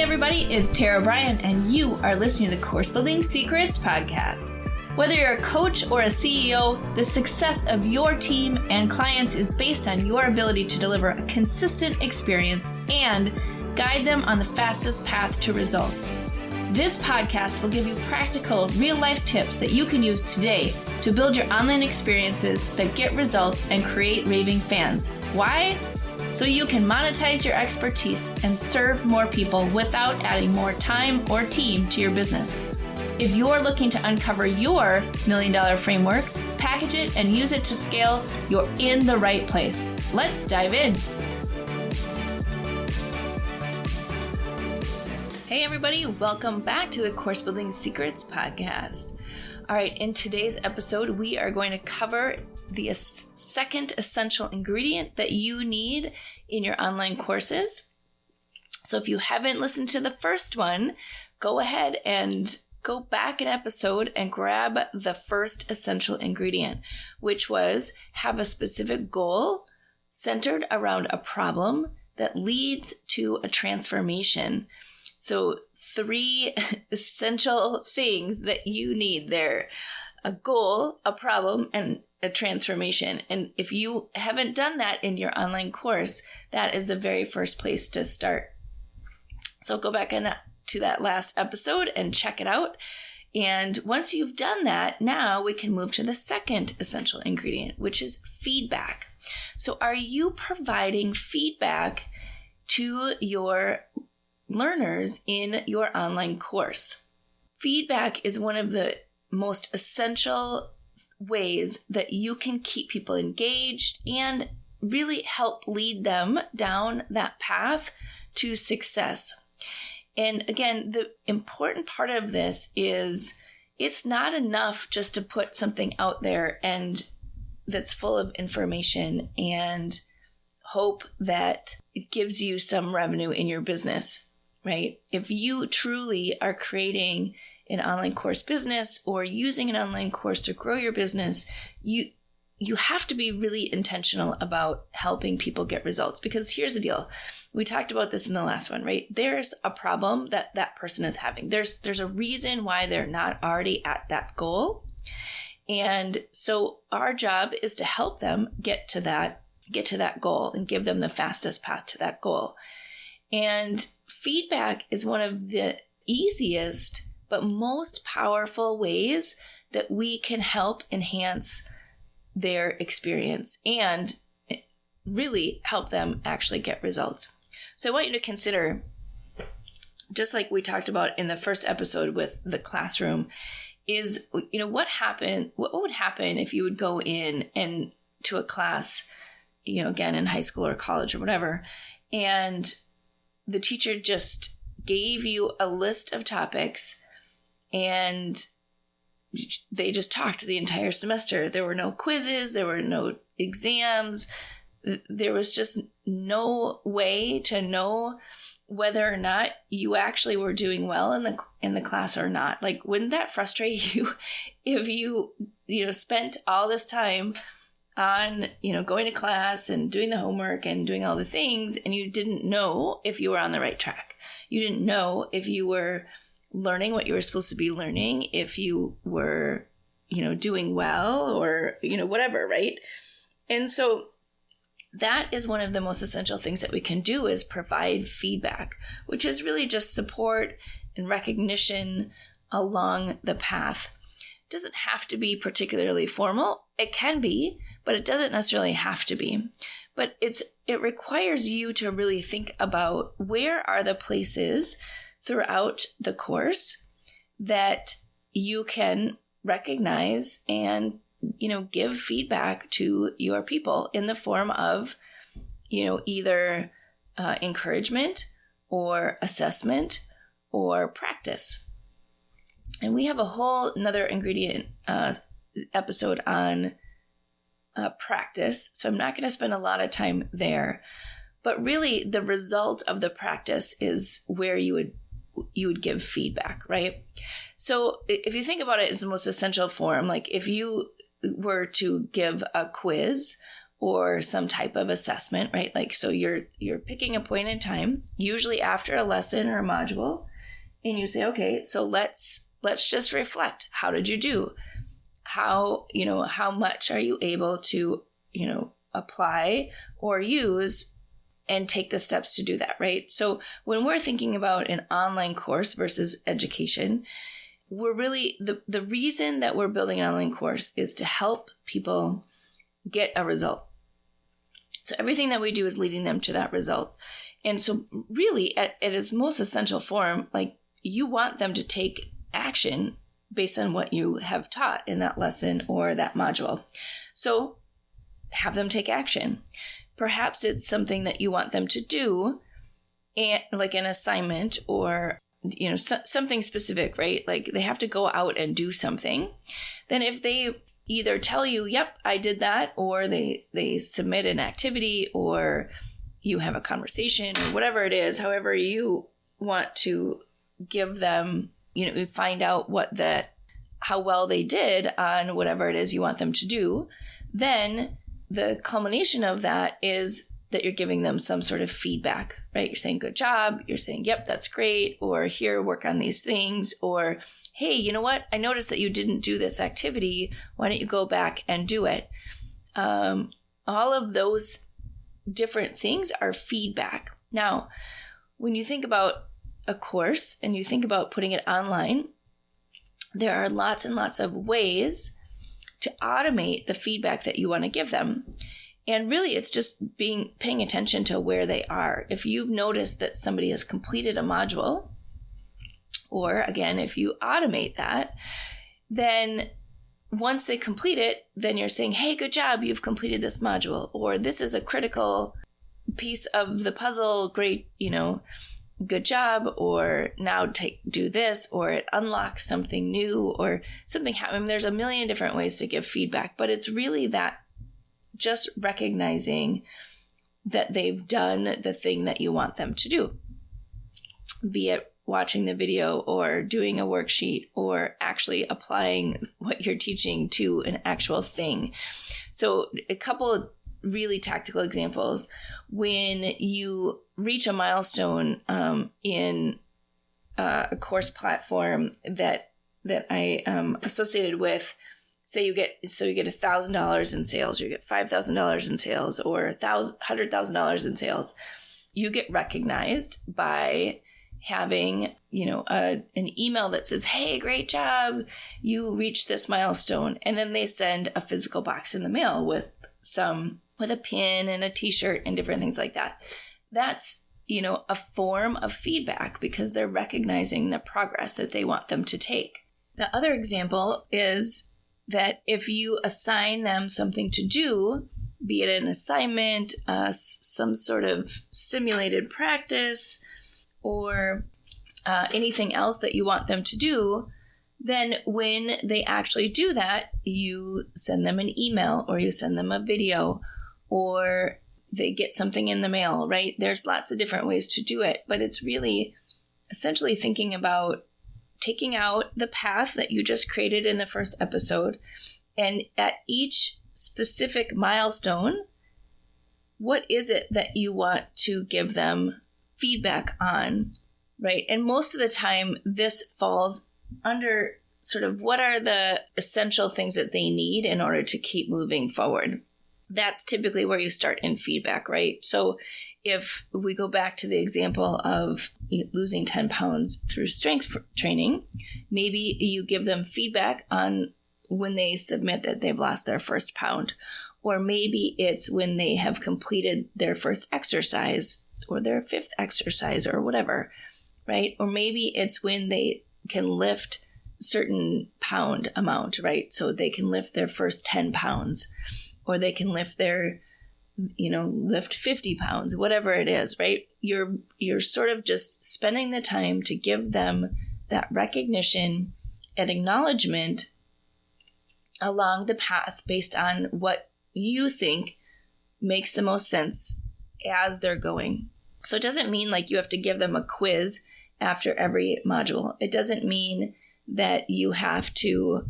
everybody, it's Bryan, and you are listening to the Course Building Secrets podcast. Whether you're a coach or a CEO, the success of your team and clients is based on your ability to deliver a consistent experience and guide them on the fastest path to results. This podcast will give you practical, real-life tips that you can use today to build your online experiences that get results and create raving fans. Why? So you can monetize your expertise and serve more people without adding more time or team to your business. If you're looking to uncover your $1 million framework, package it, and use it to scale, you're in the right place. Let's dive in. Hey everybody, welcome back to the Course Building Secrets podcast. All right, in today's episode, we are going to cover the second essential ingredient that you need in your online courses. So if you haven't listened to the first one, go ahead and go back an episode and grab the first essential ingredient, which was have a specific goal centered around a problem that leads to a transformation. So 3 essential things that you need there: a goal, a problem, and a transformation. And if you haven't done that in your online course, that is the very first place to start. So go back to that last episode and check it out. And once you've done that, now we can move to the second essential ingredient, which is feedback. So are you providing feedback to your learners in your online course? Feedback is one of the most essential ways that you can keep people engaged and really help lead them down that path to success. And again, the important part of this is it's not enough just to put something out there and that's full of information and hope that it gives you some revenue in your business, right? If you truly are creating an online course business or using an online course to grow your business, you have to be really intentional about helping people get results. Because here's the deal. We talked about this in the last one, right? There's a problem that person is having. There's a reason why they're not already at that goal. And so our job is to help them get to that goal and give them the fastest path to that goal. And feedback is one of the easiest but most powerful ways that we can help enhance their experience and really help them actually get results. So I want you to consider, just like we talked about in the first episode with the classroom, is, what would happen if you would go in and to a class, again, in high school or college or whatever, and the teacher just gave you a list of topics and they just talked the entire semester. There were no quizzes, there were no exams. There was just no way to know whether or not you actually were doing well in the class or not. Like, wouldn't that frustrate you if you spent all this time on, going to class and doing the homework and doing all the things, and you didn't know if you were on the right track? You didn't know if you were learning what you were supposed to be learning, if you were, doing well or, whatever, right? And so that is one of the most essential things that we can do, is provide feedback, which is really just support and recognition along the path. It doesn't have to be particularly formal. It can be, but it doesn't necessarily have to be. But it requires you to really think about, where are the places throughout the course that you can recognize and give feedback to your people in the form of, either encouragement or assessment or practice. And we have a whole another ingredient episode on practice, so I'm not going to spend a lot of time there. But really, the result of the practice is where you would give feedback, right? So if you think about it, it's the most essential form. Like, if you were to give a quiz or some type of assessment, right? Like, so you're picking a point in time, usually after a lesson or a module, and you say, okay, so let's just reflect. How did you do? How much are you able to, apply or use and take the steps to do that, right? So when we're thinking about an online course versus education, we're really, the reason that we're building an online course is to help people get a result. So everything that we do is leading them to that result. And so really at its most essential form, like, you want them to take action based on what you have taught in that lesson or that module. So have them take action. Perhaps it's something that you want them to do, and like an assignment or something specific, right? Like they have to go out and do something. Then if they either tell you, yep, I did that, or they submit an activity, or you have a conversation, or whatever it is, however you want to give them, find out how well they did on whatever it is you want them to do, then the culmination of that is that you're giving them some sort of feedback, right? You're saying, good job. You're saying, yep, that's great. Or here, work on these things. Or, hey, you know what? I noticed that you didn't do this activity. Why don't you go back and do it? All of those different things are feedback. Now, when you think about a course and you think about putting it online, there are lots and lots of ways to automate the feedback that you want to give them. And really, it's just paying attention to where they are. If you've noticed that somebody has completed a module, or again, if you automate that, then once they complete it, then you're saying, hey, good job, you've completed this module, or this is a critical piece of the puzzle, great, good job, or now do this, or it unlocks something new, or something happens. There's a million different ways to give feedback, but it's really that just recognizing that they've done the thing that you want them to do, be it watching the video or doing a worksheet or actually applying what you're teaching to an actual thing. So a couple of really tactical examples. When you reach a milestone in a course platform that I associated with, say you get $1,000 in sales, you get $5,000 in sales, or $100,000 in sales, you get recognized by having an email that says, hey, great job, you reached this milestone, and then they send a physical box in the mail with a pin and a t-shirt and different things like that. That's a form of feedback because they're recognizing the progress that they want them to take. The other example is that if you assign them something to do, be it an assignment, some sort of simulated practice, or anything else that you want them to do, then when they actually do that, you send them an email, or you send them a video, or they get something in the mail, right? There's lots of different ways to do it, but it's really essentially thinking about taking out the path that you just created in the first episode, and at each specific milestone, what is it that you want to give them feedback on, right? And most of the time, this falls under sort of what are the essential things that they need in order to keep moving forward. That's typically where you start in feedback, right? So if we go back to the example of losing 10 pounds through strength training, maybe you give them feedback on when they submit that they've lost their first pound, or maybe it's when they have completed their first exercise or their fifth exercise or whatever, right? Or maybe it's when they can lift certain pound amount, right? So they can lift their first 10 pounds, or they can lift lift 50 pounds, whatever it is, right? You're sort of just spending the time to give them that recognition and acknowledgement along the path based on what you think makes the most sense as they're going. So it doesn't mean like you have to give them a quiz after every module. It doesn't mean that you have to,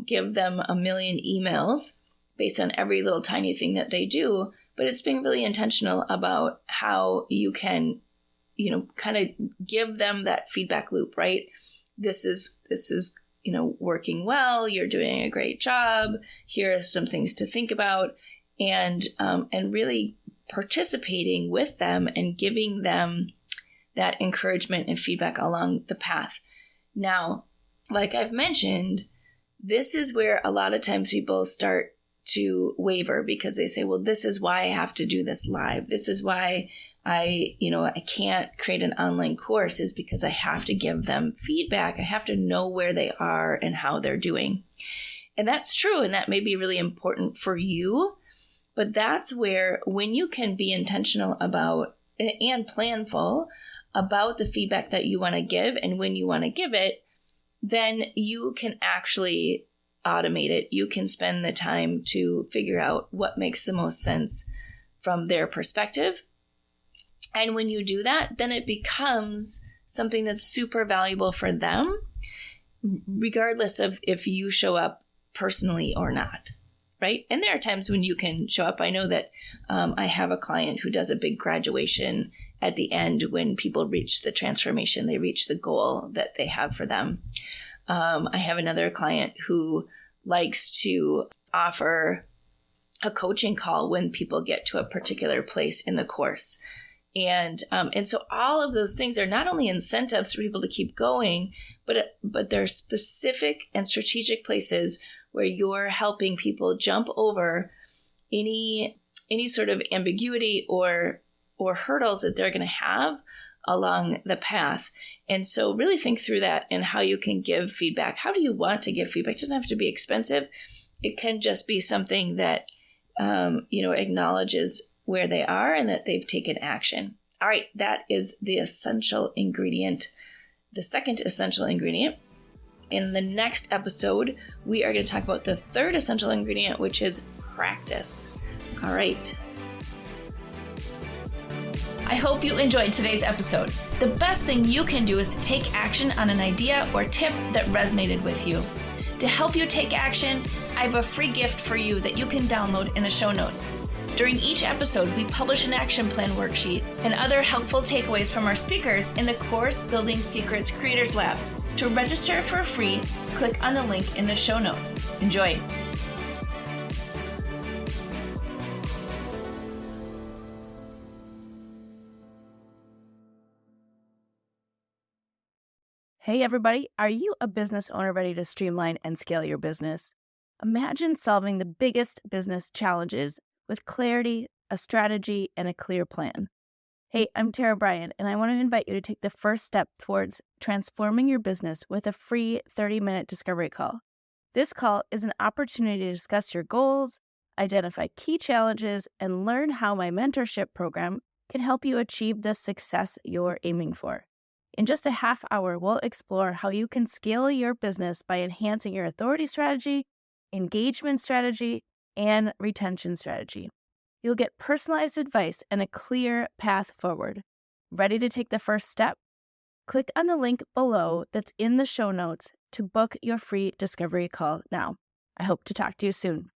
give them a million emails based on every little tiny thing that they do, but it's being really intentional about how you can, kind of give them that feedback loop, right? This is, working well. You're doing a great job. Here are some things to think about, and really participating with them and giving them that encouragement and feedback along the path. Now, like I've mentioned, this is where a lot of times people start to waver because they say, well, this is why I have to do this live. This is why I can't create an online course, is because I have to give them feedback. I have to know where they are and how they're doing. And that's true. And that may be really important for you. But that's where, when you can be intentional about and planful about the feedback that you want to give and when you want to give it, then you can actually automate it. You can spend the time to figure out what makes the most sense from their perspective. And when you do that, then it becomes something that's super valuable for them, regardless of if you show up personally or not, right? And there are times when you can show up. I know that I have a client who does a big graduation at the end when people reach the transformation, they reach the goal that they have for them. I have another client who likes to offer a coaching call when people get to a particular place in the course. And so all of those things are not only incentives for people to keep going, but they're specific and strategic places where you're helping people jump over any sort of ambiguity or hurdles that they're going to have along the path. And so really think through that and how you can give feedback. How do you want to give feedback? It doesn't have to be expensive. It can just be something that, acknowledges where they are and that they've taken action. All right, that is the essential ingredient, the second essential ingredient. In the next episode, we are going to talk about the third essential ingredient, which is practice. All right. I hope you enjoyed today's episode. The best thing you can do is to take action on an idea or tip that resonated with you. To help you take action, I have a free gift for you that you can download in the show notes. During each episode, we publish an action plan worksheet and other helpful takeaways from our speakers in the Course Building Secrets Creators Lab. To register for free, click on the link in the show notes. Enjoy. Hey everybody, are you a business owner ready to streamline and scale your business? Imagine solving the biggest business challenges with clarity, a strategy, and a clear plan. Hey, I'm Bryan, and I want to invite you to take the first step towards transforming your business with a free 30-minute discovery call. This call is an opportunity to discuss your goals, identify key challenges, and learn how my mentorship program can help you achieve the success you're aiming for. In just a half hour, we'll explore how you can scale your business by enhancing your authority strategy, engagement strategy, and retention strategy. You'll get personalized advice and a clear path forward. Ready to take the first step? Click on the link below that's in the show notes to book your free discovery call now. I hope to talk to you soon.